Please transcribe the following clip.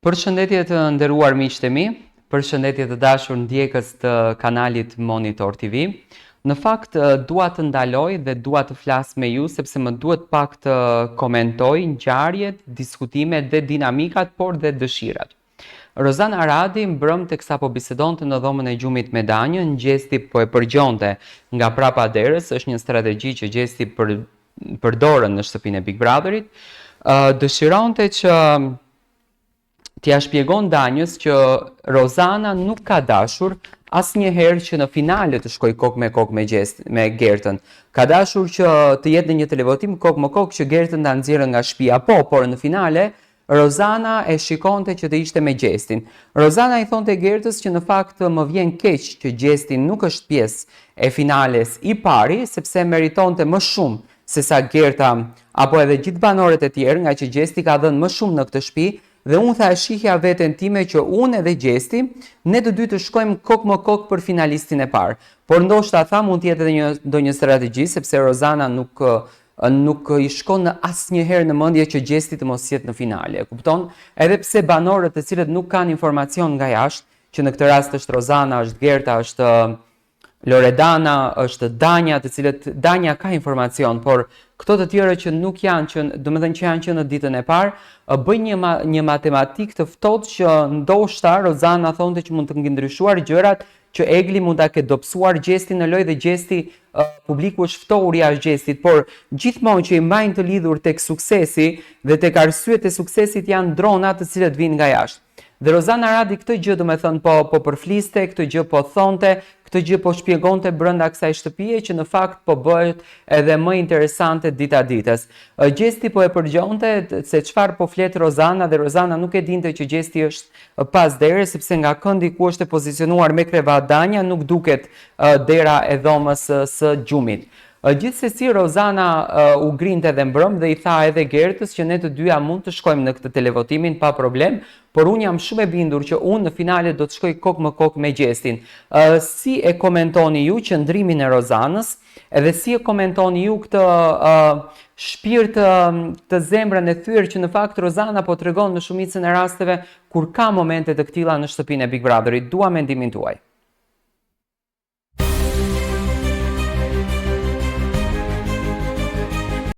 Përshëndetje të nderuar miqtë e mi, përshëndetje të dashur ndjekës të kanalit Monitor TV. Në fakt dua të ndaloj dhe dua të flas me ju sepse më duhet pak të komentoj ngjarjet, diskutimet dhe dinamikat, por dhe dëshirat. Rozana Aradi mbrëm teksa po bisedonte në dhomën e gjumit me Danjën, Gjesti po e përgjonte nga prapa derës, është një strategji që Gjesti përdorën në shtëpinë e Big Brotherit. Dëshironte që t'ja shpjegon Danjës që Rozana nuk ka dashur asnjëherë që në finale të shkoj kokë me Gertën. Ka dashur që të jetë në një televotim kokë më kokë që Gertën ta nxjerrë nga shtëpia, por në finale Rozana e shikonte që të ishte me Gjestin. Rozana i thonte Gertës që në fakt më vjen keq që Gjesti nuk është pjesë e finales i pari, sepse meritonte më shumë se sa Gerta apo edhe gjithë banorët e tjerë, nga që Gjesti ka dhënë më shumë në këtë shtëpi. Dhe unë tha shihja veten time që unë edhe Gjesti, ne të dy të shkojmë kokë më kokë për finalistin e parë. Por ndoshta tha mund të jetë edhe ndonjë strategji, sepse Rozana nuk i shkon në asnjëherë në mendje që Gjesti të mos jetë në finale. Kupton? Edhe pse banorët të cilët nuk kanë informacion nga jashtë, që në këtë rast është Rozana, është Gerta, është Loredana, është Danja, të cilët Danja ka informacion, por këto të tjerë që nuk janë, që janë në ditën e parë, bëjnë një matematikë të ftohtë që ndoshta Rozana thonte që mund të ndryshuar gjërat, që Egli mund ta ketë dobësuar Gjestin në lojë dhe Gjesti publiku është ftohur jashtë Gjestit, por gjithmonë që i mbajnë të lidhur tek suksesi dhe tek arsyet e suksesit janë drona të cilët vinë nga jashtë. Dhe Rozana Aradi këtë gjë po përfliste, këtë gjë po thonte, këtë gjë po shpjegonte brenda kësaj shtëpie që në fakt po bëhet edhe më interesante dita ditës. Gjesti po e përgjonte se çfarë po flet Rozana dhe Rozana nuk e dinte që Gjesti është pas derës, sepse nga këndi ku është e pozicionuar me krevat Danja nuk duket dera e dhomës së gjumit. Gjithsesi Rozana u grinte dhe mbrëm dhe i tha edhe Gertës që ne të dyja mund të shkojmë në këtë televotimin pa problem, por unë jam shumë e bindur që unë në finale do të shkoj kokë më kokë me Gjestin. Si e komentoni ju qëndrimin e Rozanës, edhe si e komentoni ju këtë shpirt të zemrën e thyer që në fakt Rozana po tregon në shumicën e rasteve kur ka momente të këtilla në shtëpinë e Big Brotherit. Dua mendimin tuaj.